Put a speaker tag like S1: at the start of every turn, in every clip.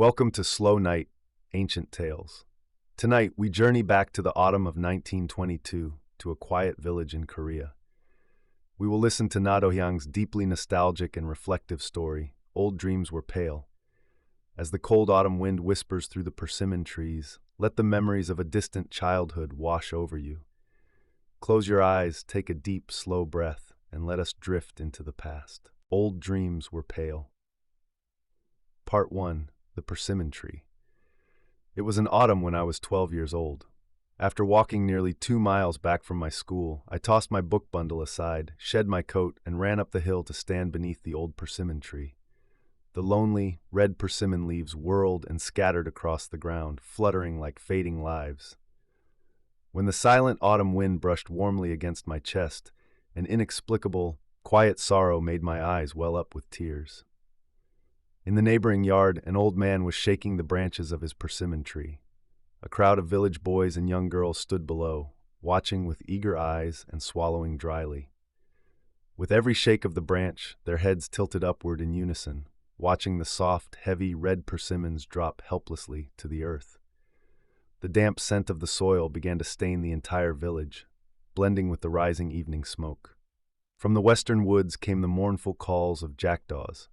S1: Welcome to Slow Night, Ancient Tales. Tonight, we journey back to the autumn of 1922 to a quiet village in Korea. We will listen to Na Do-hyang's deeply nostalgic and reflective story, Old Dreams Were Pale. As the cold autumn wind whispers through the persimmon trees, let the memories of a distant childhood wash over you. Close your eyes, take a deep, slow breath, and let us drift into the past. Old Dreams Were Pale. Part 1. The Persimmon Tree. It was an autumn when I was 12 years old. After walking nearly 2 miles back from my school, I tossed my book bundle aside, shed my coat, and ran up the hill to stand beneath the old persimmon tree. The lonely, red persimmon leaves whirled and scattered across the ground, fluttering like fading lives. When the silent autumn wind brushed warmly against my chest, an inexplicable, quiet sorrow made my eyes well up with tears. In the neighboring yard, an old man was shaking the branches of his persimmon tree. A crowd of village boys and young girls stood below, watching with eager eyes and swallowing dryly. With every shake of the branch, their heads tilted upward in unison, watching the soft, heavy red persimmons drop helplessly to the earth. The damp scent of the soil began to stain the entire village, blending with the rising evening smoke. From the western woods came the mournful calls of jackdaws.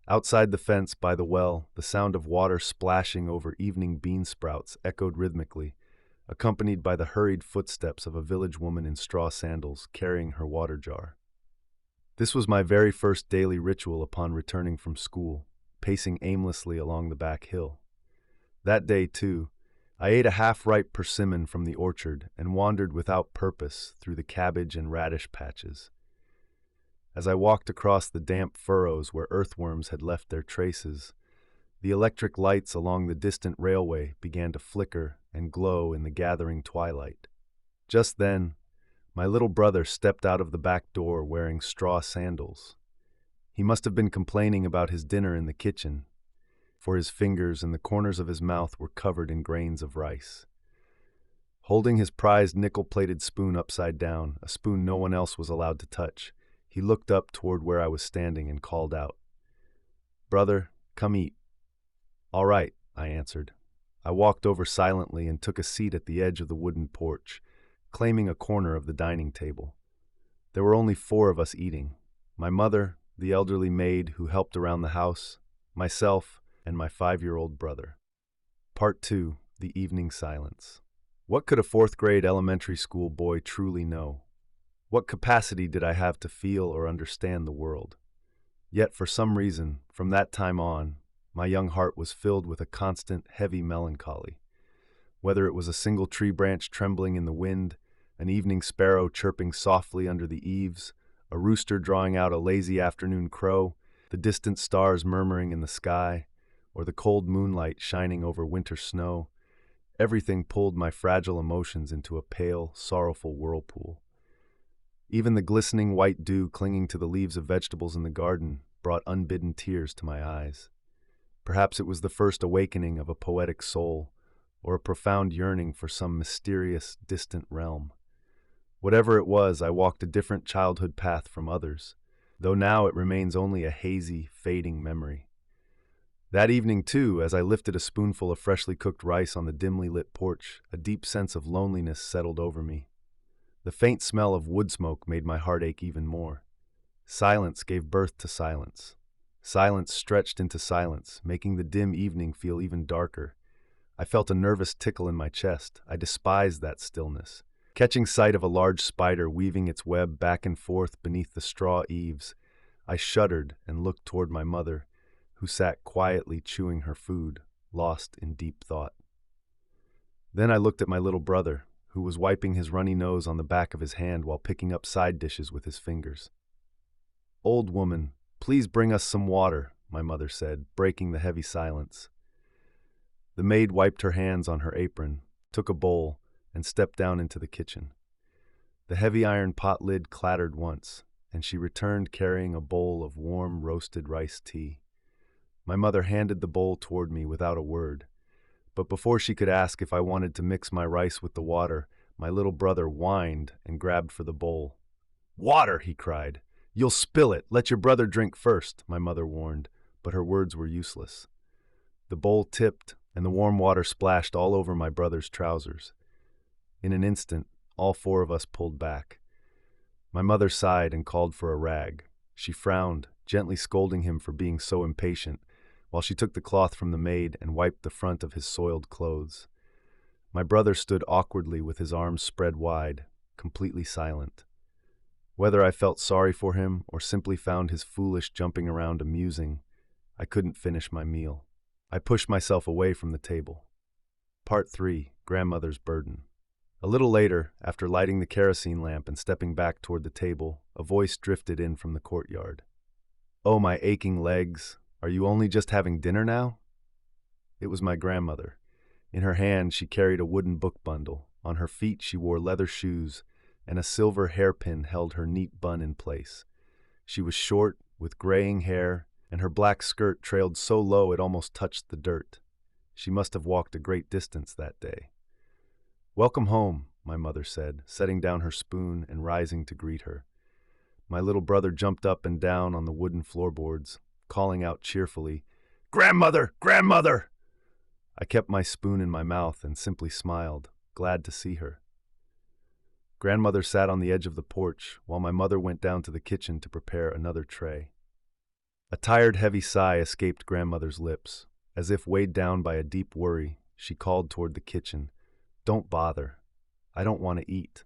S1: Outside the fence by the well, the sound of water splashing over evening bean sprouts echoed rhythmically, accompanied by the hurried footsteps of a village woman in straw sandals carrying her water jar. This was my very first daily ritual upon returning from school, pacing aimlessly along the back hill. That day, too, I ate a half-ripe persimmon from the orchard and wandered without purpose through the cabbage and radish patches. As I walked across the damp furrows where earthworms had left their traces, the electric lights along the distant railway began to flicker and glow in the gathering twilight. Just then, my little brother stepped out of the back door wearing straw sandals. He must have been complaining about his dinner in the kitchen, for his fingers and the corners of his mouth were covered in grains of rice. Holding his prized nickel-plated spoon upside down, a spoon no one else was allowed to touch, he looked up toward where I was standing and called out, "Brother, come eat." "All right," I answered. I walked over silently and took a seat at the edge of the wooden porch, claiming a corner of the dining table. There were only 4 of us eating: my mother, the elderly maid who helped around the house, myself, and my 5-year-old brother. Part 2. The Evening Silence. What could a 4th-grade elementary school boy truly know? What capacity did I have to feel or understand the world? Yet for some reason, from that time on, my young heart was filled with a constant, heavy melancholy. Whether it was a single tree branch trembling in the wind, an evening sparrow chirping softly under the eaves, a rooster drawing out a lazy afternoon crow, the distant stars murmuring in the sky, or the cold moonlight shining over winter snow, everything pulled my fragile emotions into a pale, sorrowful whirlpool. Even the glistening white dew clinging to the leaves of vegetables in the garden brought unbidden tears to my eyes. Perhaps it was the first awakening of a poetic soul, or a profound yearning for some mysterious, distant realm. Whatever it was, I walked a different childhood path from others, though now it remains only a hazy, fading memory. That evening, too, as I lifted a spoonful of freshly cooked rice on the dimly lit porch, a deep sense of loneliness settled over me. The faint smell of wood smoke made my heart ache even more. Silence gave birth to silence. Silence stretched into silence, making the dim evening feel even darker. I felt a nervous tickle in my chest. I despised that stillness. Catching sight of a large spider weaving its web back and forth beneath the straw eaves, I shuddered and looked toward my mother, who sat quietly chewing her food, lost in deep thought. Then I looked at my little brother, who was wiping his runny nose on the back of his hand while picking up side dishes with his fingers. "Old woman, please bring us some water," my mother said, breaking the heavy silence. The maid wiped her hands on her apron, took a bowl, and stepped down into the kitchen. The heavy iron pot lid clattered once, and she returned carrying a bowl of warm, roasted rice tea. My mother handed the bowl toward me without a word. But before she could ask if I wanted to mix my rice with the water, my little brother whined and grabbed for the bowl. "Water!" he cried. "You'll spill it. Let your brother drink first," my mother warned, but her words were useless. The bowl tipped, and the warm water splashed all over my brother's trousers. In an instant, all four of us pulled back. My mother sighed and called for a rag. She frowned, gently scolding him for being so impatient, while she took the cloth from the maid and wiped the front of his soiled clothes. My brother stood awkwardly with his arms spread wide, completely silent. Whether I felt sorry for him or simply found his foolish jumping around amusing, I couldn't finish my meal. I pushed myself away from the table. Part 3. Grandmother's Burden. A little later, after lighting the kerosene lamp and stepping back toward the table, a voice drifted in from the courtyard. "Oh, my aching legs, are you only just having dinner now?" It was my grandmother. In her hand she carried a wooden book bundle. On her feet she wore leather shoes, and a silver hairpin held her neat bun in place. She was short, with graying hair, and her black skirt trailed so low it almost touched the dirt. She must have walked a great distance that day. "Welcome home," my mother said, setting down her spoon and rising to greet her. My little brother jumped up and down on the wooden floorboards, calling out cheerfully, "Grandmother! Grandmother!" I kept my spoon in my mouth and simply smiled, glad to see her. Grandmother sat on the edge of the porch, while my mother went down to the kitchen to prepare another tray. A tired, heavy sigh escaped grandmother's lips. As if weighed down by a deep worry, she called toward the kitchen, "Don't bother. I don't want to eat."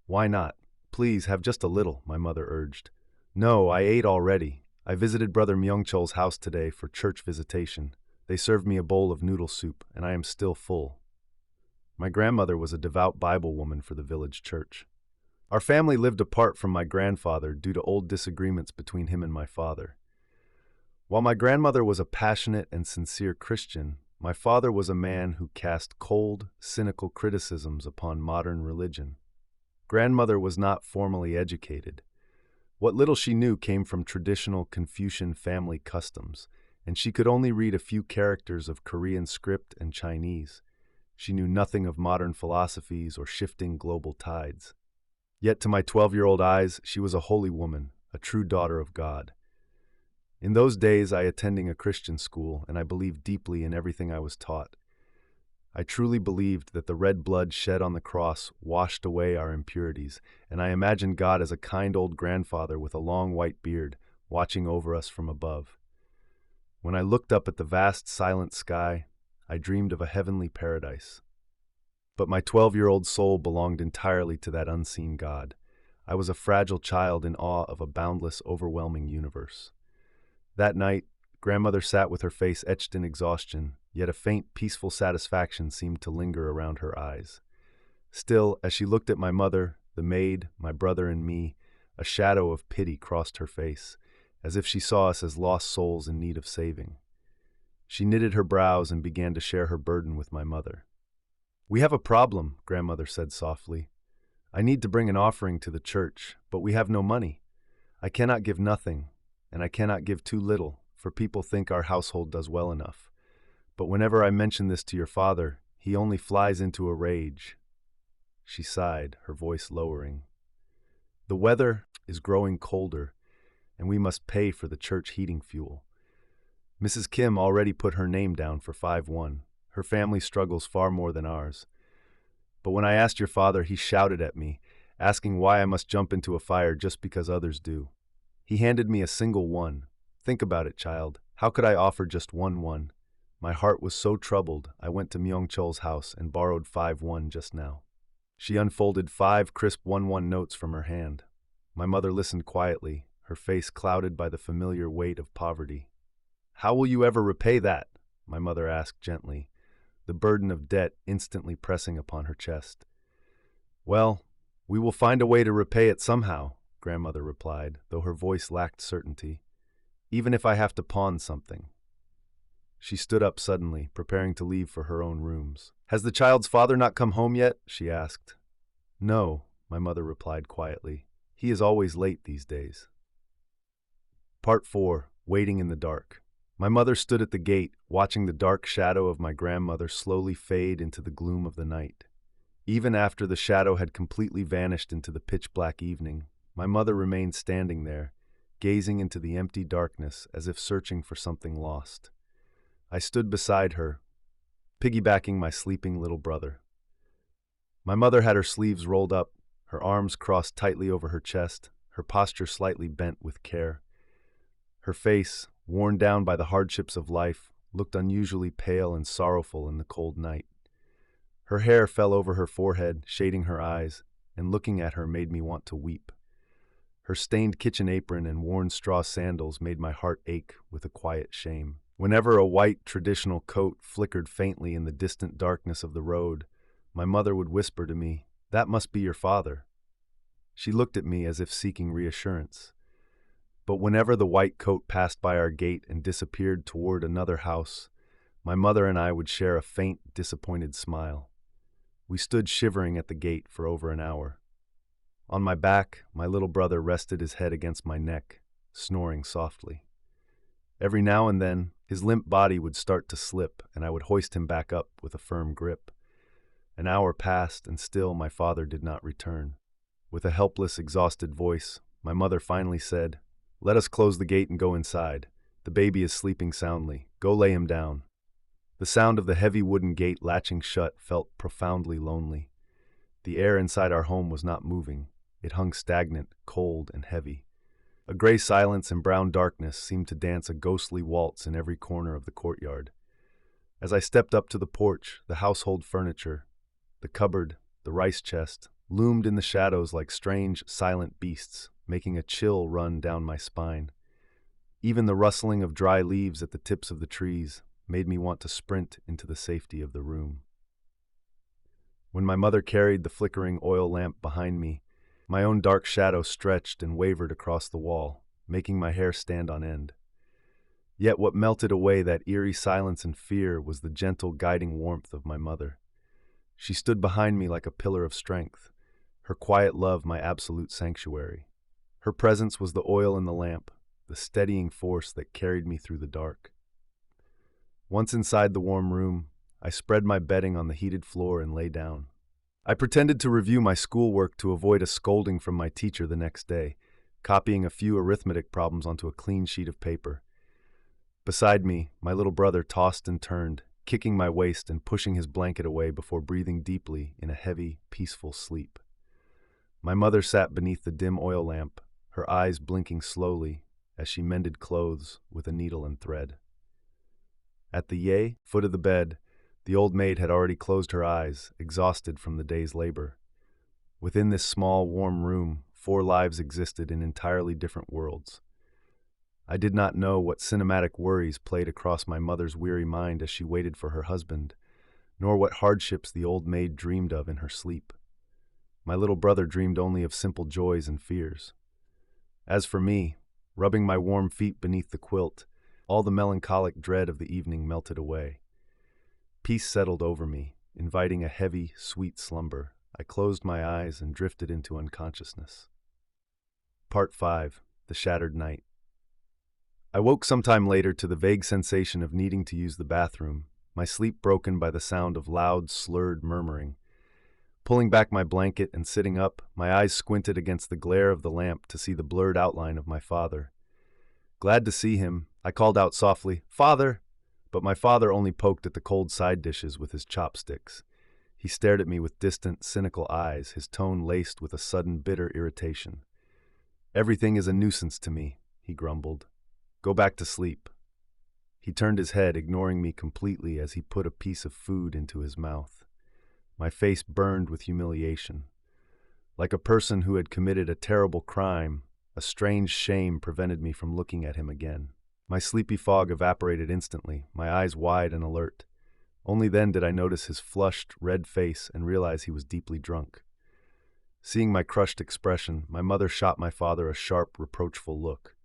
S1: "Why not? Please, have just a little," my mother urged. "No, I ate already. I visited Brother Myungchol's house today for church visitation. They served me a bowl of noodle soup, and I am still full." My grandmother was a devout Bible woman for the village church. Our family lived apart from my grandfather due to old disagreements between him and my father. While my grandmother was a passionate and sincere Christian, my father was a man who cast cold, cynical criticisms upon modern religion. Grandmother was not formally educated. What little she knew came from traditional Confucian family customs, and she could only read a few characters of Korean script and Chinese. She knew nothing of modern philosophies or shifting global tides. Yet to my 12-year-old eyes, she was a holy woman, a true daughter of God. In those days, I attended a Christian school, and I believed deeply in everything I was taught. I truly believed that the red blood shed on the cross washed away our impurities, and I imagined God as a kind old grandfather with a long white beard, watching over us from above. When I looked up at the vast, silent sky, I dreamed of a heavenly paradise. But my 12-year-old soul belonged entirely to that unseen God. I was a fragile child in awe of a boundless, overwhelming universe. That night, grandmother sat with her face etched in exhaustion, yet a faint, peaceful satisfaction seemed to linger around her eyes. Still, as she looked at my mother, the maid, my brother, and me, a shadow of pity crossed her face, as if she saw us as lost souls in need of saving. She knitted her brows and began to share her burden with my mother. "We have a problem," grandmother said softly. "I need to bring an offering to the church, but we have no money. I cannot give nothing, and I cannot give too little, for people think our household does well enough. But whenever I mention this to your father, he only flies into a rage." She sighed, her voice lowering. "The weather is growing colder, and we must pay for the church heating fuel. Mrs. Kim already put her name down for 5-1. Her family struggles far more than ours. But when I asked your father, he shouted at me, asking why I must jump into a fire just because others do. He handed me a single one. Think about it, child. How could I offer just 1-1? My heart was so troubled, I went to Myungchol's house and borrowed 5-1 just now." She unfolded 5 crisp 1-1 notes from her hand. My mother listened quietly, her face clouded by the familiar weight of poverty. "How will you ever repay that?" my mother asked gently, the burden of debt instantly pressing upon her chest. "Well, we will find a way to repay it somehow," grandmother replied, though her voice lacked certainty. "Even if I have to pawn something." She stood up suddenly, preparing to leave for her own rooms. "Has the child's father not come home yet?" she asked. "No," my mother replied quietly. "He is always late these days." Part 4. Waiting in the Dark. My mother stood at the gate, watching the dark shadow of my grandmother slowly fade into the gloom of the night. Even after the shadow had completely vanished into the pitch-black evening, my mother remained standing there, gazing into the empty darkness as if searching for something lost. I stood beside her, piggybacking my sleeping little brother. My mother had her sleeves rolled up, her arms crossed tightly over her chest, her posture slightly bent with care. Her face, worn down by the hardships of life, looked unusually pale and sorrowful in the cold night. Her hair fell over her forehead, shading her eyes, and looking at her made me want to weep. Her stained kitchen apron and worn straw sandals made my heart ache with a quiet shame. Whenever a white traditional coat flickered faintly in the distant darkness of the road, my mother would whisper to me, "That must be your father." She looked at me as if seeking reassurance. But whenever the white coat passed by our gate and disappeared toward another house, my mother and I would share a faint, disappointed smile. We stood shivering at the gate for over an hour. On my back, my little brother rested his head against my neck, snoring softly. Every now and then, his limp body would start to slip, and I would hoist him back up with a firm grip. An hour passed, and still my father did not return. With a helpless, exhausted voice, my mother finally said, "Let us close the gate and go inside. The baby is sleeping soundly. Go lay him down." The sound of the heavy wooden gate latching shut felt profoundly lonely. The air inside our home was not moving. It hung stagnant, cold, and heavy. A gray silence and brown darkness seemed to dance a ghostly waltz in every corner of the courtyard. As I stepped up to the porch, the household furniture, the cupboard, the rice chest, loomed in the shadows like strange, silent beasts, making a chill run down my spine. Even the rustling of dry leaves at the tips of the trees made me want to sprint into the safety of the room. When my mother carried the flickering oil lamp behind me, my own dark shadow stretched and wavered across the wall, making my hair stand on end. Yet what melted away that eerie silence and fear was the gentle, guiding warmth of my mother. She stood behind me like a pillar of strength, her quiet love my absolute sanctuary. Her presence was the oil in the lamp, the steadying force that carried me through the dark. Once inside the warm room, I spread my bedding on the heated floor and lay down. I pretended to review my schoolwork to avoid a scolding from my teacher the next day, copying a few arithmetic problems onto a clean sheet of paper. Beside me, my little brother tossed and turned, kicking my waist and pushing his blanket away before breathing deeply in a heavy, peaceful sleep. My mother sat beneath the dim oil lamp, her eyes blinking slowly as she mended clothes with a needle and thread. At the foot of the bed, the old maid had already closed her eyes, exhausted from the day's labor. Within this small, warm room, 4 lives existed in entirely different worlds. I did not know what cinematic worries played across my mother's weary mind as she waited for her husband, nor what hardships the old maid dreamed of in her sleep. My little brother dreamed only of simple joys and fears. As for me, rubbing my warm feet beneath the quilt, all the melancholic dread of the evening melted away. Peace settled over me, inviting a heavy, sweet slumber. I closed my eyes and drifted into unconsciousness. Part 5. The Shattered Night. I woke sometime later to the vague sensation of needing to use the bathroom, my sleep broken by the sound of loud, slurred murmuring. Pulling back my blanket and sitting up, my eyes squinted against the glare of the lamp to see the blurred outline of my father. Glad to see him, I called out softly, "Father!" But my father only poked at the cold side dishes with his chopsticks. He stared at me with distant, cynical eyes, his tone laced with a sudden, bitter irritation. "Everything is a nuisance to me," he grumbled. "Go back to sleep." He turned his head, ignoring me completely as he put a piece of food into his mouth. My face burned with humiliation. Like a person who had committed a terrible crime, a strange shame prevented me from looking at him again. My sleepy fog evaporated instantly, my eyes wide and alert. Only then did I notice his flushed, red face and realize he was deeply drunk. Seeing my crushed expression, my mother shot my father a sharp, reproachful look.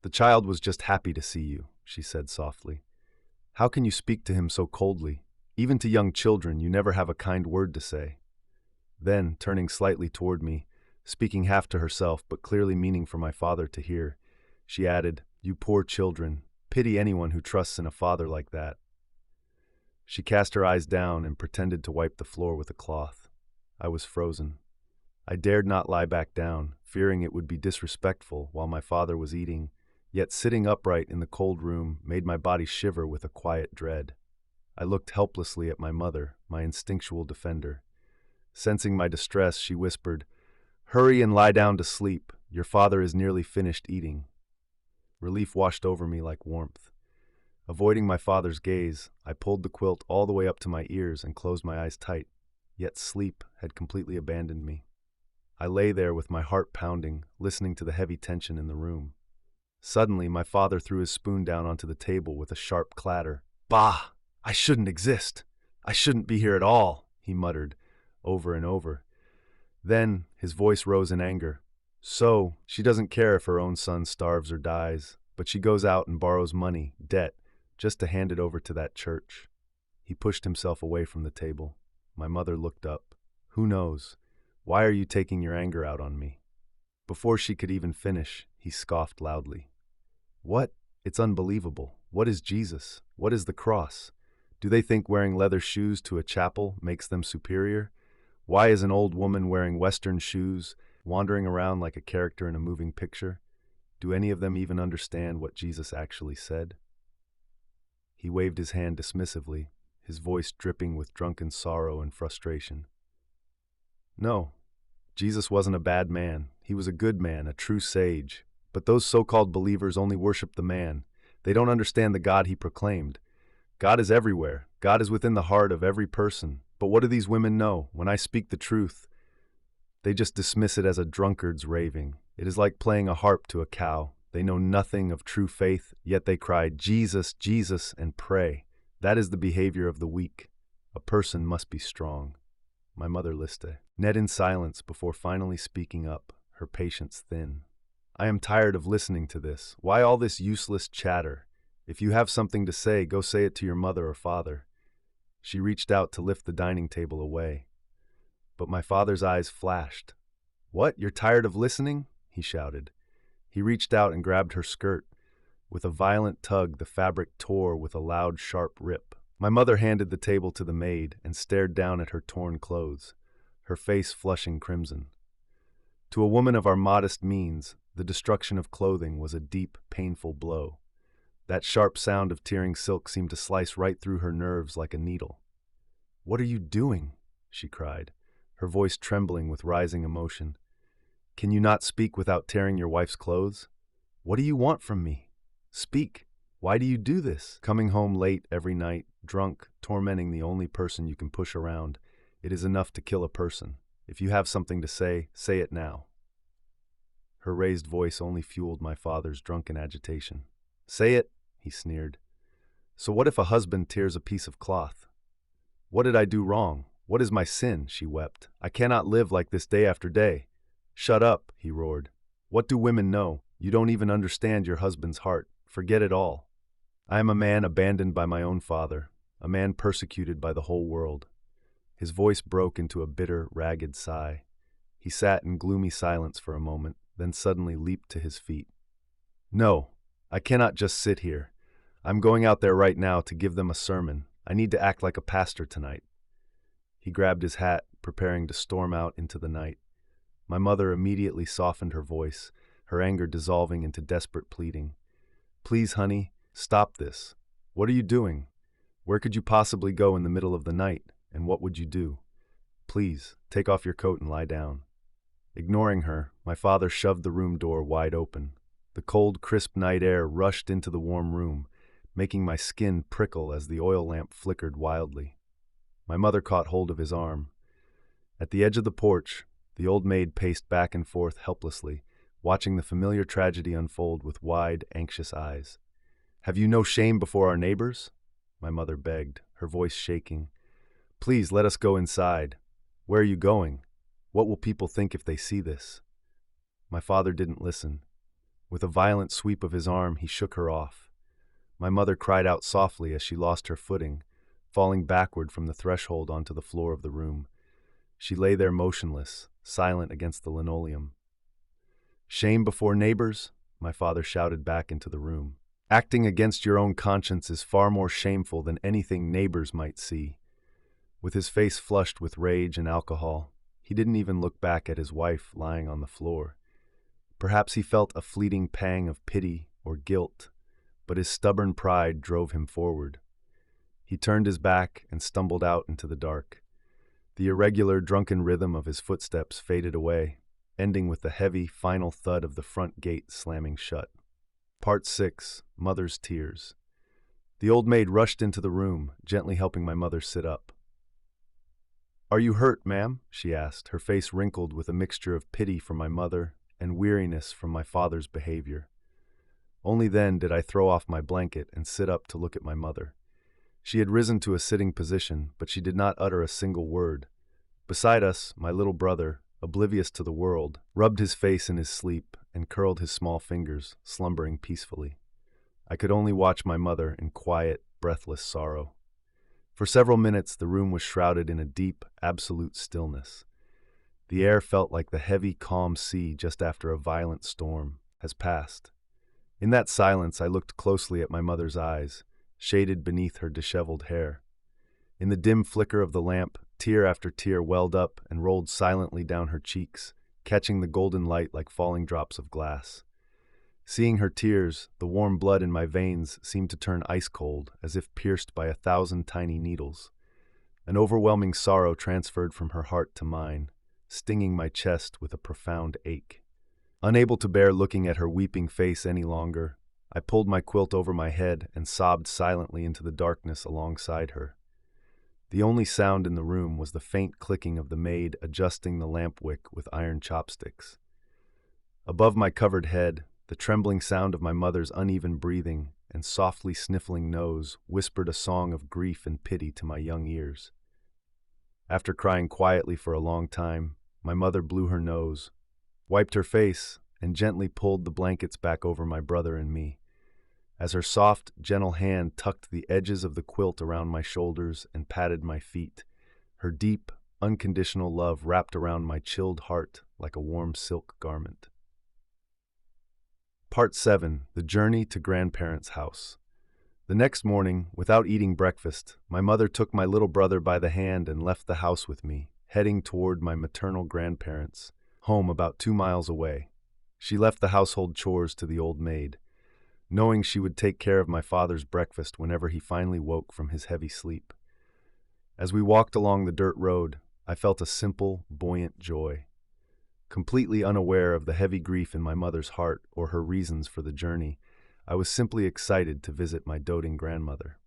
S1: "The child was just happy to see you," she said softly. "How can you speak to him so coldly? Even to young children, you never have a kind word to say." Then, turning slightly toward me, speaking half to herself but clearly meaning for my father to hear, she added, "You poor children, pity anyone who trusts in a father like that." She cast her eyes down and pretended to wipe the floor with a cloth. I was frozen. I dared not lie back down, fearing it would be disrespectful while my father was eating, Yet sitting upright in the cold room made my body shiver with a quiet dread. I looked helplessly at my mother, my instinctual defender. Sensing my distress, she whispered, "Hurry and lie down to sleep. Your father is nearly finished eating." Relief washed over me like warmth. Avoiding my father's gaze, I pulled the quilt all the way up to my ears and closed my eyes tight, yet sleep had completely abandoned me. I lay there with my heart pounding, listening to the heavy tension in the room. Suddenly, my father threw his spoon down onto the table with a sharp clatter. "Bah! I shouldn't exist. I shouldn't be here at all," he muttered, over and over. Then, his voice rose in anger. "So, she doesn't care if her own son starves or dies, but she goes out and borrows money, debt, just to hand it over to that church." He pushed himself away from the table. My mother looked up. "Who knows? Why are you taking your anger out on me?" Before she could even finish, he scoffed loudly. "What? It's unbelievable. What is Jesus? What is the cross? Do they think wearing leather shoes to a chapel makes them superior? Why is an old woman wearing Western shoes, wandering around like a character in a moving picture? Do any of them even understand what Jesus actually said?" He waved his hand dismissively, his voice dripping with drunken sorrow and frustration. "No, Jesus wasn't a bad man. He was a good man, a true sage. But those so-called believers only worship the man. They don't understand the God he proclaimed. God is everywhere. God is within the heart of every person. But what do these women know? When I speak the truth, they just dismiss it as a drunkard's raving. It is like playing a harp to a cow. They know nothing of true faith, yet they cry, 'Jesus, Jesus,' and pray. That is the behavior of the weak. A person must be strong." My mother listened, knit in silence before finally speaking up, her patience thin. "I am tired of listening to this. Why all this useless chatter? If you have something to say, go say it to your mother or father." She reached out to lift the dining table away. But my father's eyes flashed. "What, you're tired of listening?" he shouted. He reached out and grabbed her skirt. With a violent tug, the fabric tore with a loud, sharp rip. My mother handed the table to the maid and stared down at her torn clothes, her face flushing crimson. To a woman of our modest means, the destruction of clothing was a deep, painful blow. That sharp sound of tearing silk seemed to slice right through her nerves like a needle. "What are you doing?" she cried, her voice trembling with rising emotion. "Can you not speak without tearing your wife's clothes? What do you want from me? Speak. Why do you do this? Coming home late every night, drunk, tormenting the only person you can push around. It is enough to kill a person. If you have something to say it now." Her raised voice only fueled my father's drunken agitation. "Say it," he sneered. "So what if a husband tears a piece of cloth?" "What did I do wrong? What is my sin?" she wept. "I cannot live like this day after day." "Shut up," he roared. "What do women know? You don't even understand your husband's heart. Forget it all. I am a man abandoned by my own father, a man persecuted by the whole world." His voice broke into a bitter, ragged sigh. He sat in gloomy silence for a moment, then suddenly leaped to his feet. "No, I cannot just sit here. I'm going out there right now to give them a sermon. I need to act like a pastor tonight." He grabbed his hat, preparing to storm out into the night. My mother immediately softened her voice, her anger dissolving into desperate pleading. "Please, honey, stop this. What are you doing? Where could you possibly go in the middle of the night, and what would you do? Please, take off your coat and lie down." Ignoring her, my father shoved the room door wide open. The cold, crisp night air rushed into the warm room, making my skin prickle as the oil lamp flickered wildly. My mother caught hold of his arm. At the edge of the porch, the old maid paced back and forth helplessly, watching the familiar tragedy unfold with wide, anxious eyes. "Have you no shame before our neighbors?" my mother begged, her voice shaking. "Please let us go inside. Where are you going? What will people think if they see this?" My father didn't listen. With a violent sweep of his arm, he shook her off. My mother cried out softly as she lost her footing, falling backward from the threshold onto the floor of the room. She lay there motionless, silent against the linoleum. "Shame before neighbors?" my father shouted back into the room. "Acting against your own conscience is far more shameful than anything neighbors might see." With his face flushed with rage and alcohol, he didn't even look back at his wife lying on the floor. Perhaps he felt a fleeting pang of pity or guilt, but his stubborn pride drove him forward. He turned his back and stumbled out into the dark. The irregular, drunken rhythm of his footsteps faded away, ending with the heavy, final thud of the front gate slamming shut. Part 6. Mother's Tears. The old maid rushed into the room, gently helping my mother sit up. "Are you hurt, ma'am?" she asked, her face wrinkled with a mixture of pity for my mother and weariness from my father's behavior. Only then did I throw off my blanket and sit up to look at my mother. She had risen to a sitting position, but she did not utter a single word. Beside us, my little brother, oblivious to the world, rubbed his face in his sleep and curled his small fingers, slumbering peacefully. I could only watch my mother in quiet, breathless sorrow. For several minutes, the room was shrouded in a deep, absolute stillness. The air felt like the heavy, calm sea just after a violent storm has passed. In that silence, I looked closely at my mother's eyes, shaded beneath her disheveled hair. In the dim flicker of the lamp, tear after tear welled up and rolled silently down her cheeks, catching the golden light like falling drops of glass. Seeing her tears, the warm blood in my veins seemed to turn ice cold, as if pierced by 1,000 tiny needles. An overwhelming sorrow transferred from her heart to mine, stinging my chest with a profound ache. Unable to bear looking at her weeping face any longer, I pulled my quilt over my head and sobbed silently into the darkness alongside her. The only sound in the room was the faint clicking of the maid adjusting the lamp wick with iron chopsticks. Above my covered head, the trembling sound of my mother's uneven breathing and softly sniffling nose whispered a song of grief and pity to my young ears. After crying quietly for a long time, my mother blew her nose, wiped her face, and gently pulled the blankets back over my brother and me. As her soft, gentle hand tucked the edges of the quilt around my shoulders and patted my feet, her deep, unconditional love wrapped around my chilled heart like a warm silk garment. Part 7. The Journey to Grandparents' House. The next morning, without eating breakfast, my mother took my little brother by the hand and left the house with me, heading toward my maternal grandparents' home about 2 miles away. She left the household chores to the old maid, knowing she would take care of my father's breakfast whenever he finally woke from his heavy sleep. As we walked along the dirt road, I felt a simple, buoyant joy. Completely unaware of the heavy grief in my mother's heart or her reasons for the journey, I was simply excited to visit my doting grandmother.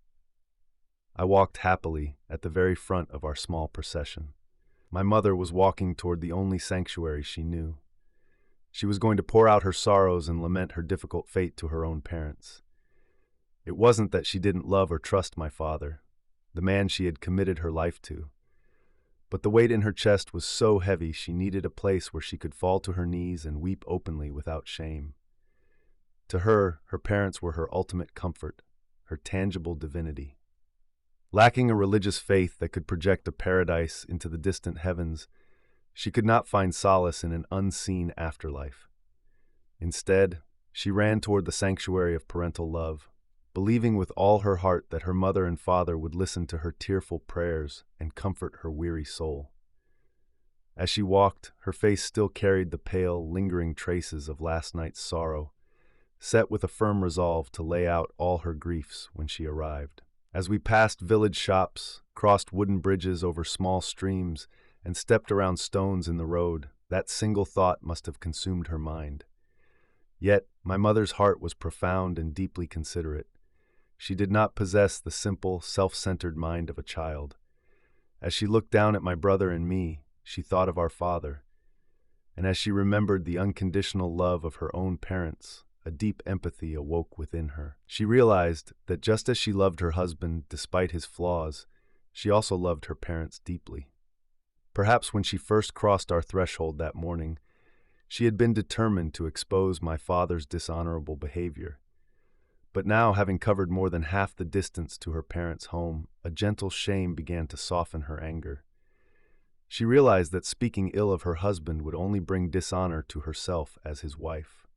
S1: I walked happily at the very front of our small procession. My mother was walking toward the only sanctuary she knew. She was going to pour out her sorrows and lament her difficult fate to her own parents. It wasn't that she didn't love or trust my father, the man she had committed her life to. But the weight in her chest was so heavy she needed a place where she could fall to her knees and weep openly without shame. To her, her parents were her ultimate comfort, her tangible divinity. Lacking a religious faith that could project a paradise into the distant heavens, she could not find solace in an unseen afterlife. Instead, she ran toward the sanctuary of parental love, believing with all her heart that her mother and father would listen to her tearful prayers and comfort her weary soul. As she walked, her face still carried the pale, lingering traces of last night's sorrow, set with a firm resolve to lay out all her griefs when she arrived. As we passed village shops, crossed wooden bridges over small streams, and stepped around stones in the road, that single thought must have consumed her mind. Yet, my mother's heart was profound and deeply considerate. She did not possess the simple, self-centered mind of a child. As she looked down at my brother and me, she thought of our father. And as she remembered the unconditional love of her own parents, a deep empathy awoke within her. She realized that just as she loved her husband despite his flaws, she also loved her parents deeply. Perhaps when she first crossed our threshold that morning, she had been determined to expose my father's dishonorable behavior. But now, having covered more than half the distance to her parents' home, a gentle shame began to soften her anger. She realized that speaking ill of her husband would only bring dishonor to herself as his wife.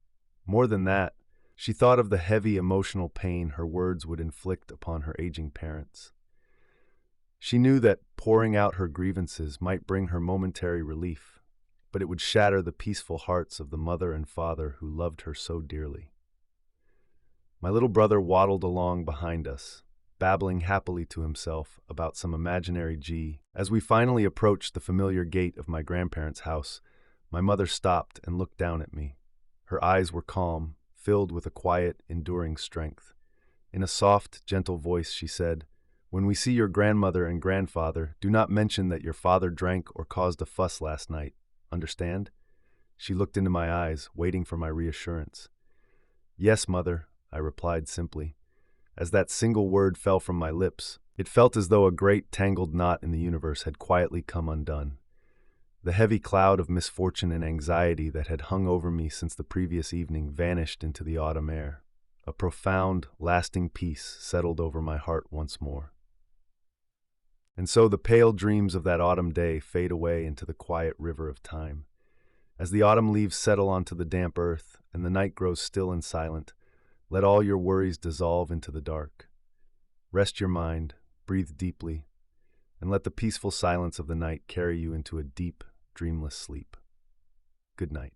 S1: More than that, she thought of the heavy emotional pain her words would inflict upon her aging parents. She knew that pouring out her grievances might bring her momentary relief, but it would shatter the peaceful hearts of the mother and father who loved her so dearly. My little brother waddled along behind us, babbling happily to himself about some imaginary G. As we finally approached the familiar gate of my grandparents' house, my mother stopped and looked down at me. Her eyes were calm, filled with a quiet, enduring strength. In a soft, gentle voice, she said, "When we see your grandmother and grandfather, do not mention that your father drank or caused a fuss last night. Understand?" She looked into my eyes, waiting for my reassurance. "Yes, mother," I replied simply. As that single word fell from my lips, it felt as though a great tangled knot in the universe had quietly come undone. The heavy cloud of misfortune and anxiety that had hung over me since the previous evening vanished into the autumn air. A profound, lasting peace settled over my heart once more. And so the pale dreams of that autumn day fade away into the quiet river of time. As the autumn leaves settle onto the damp earth and the night grows still and silent, let all your worries dissolve into the dark. Rest your mind, breathe deeply, and let the peaceful silence of the night carry you into a deep, dreamless sleep. Good night.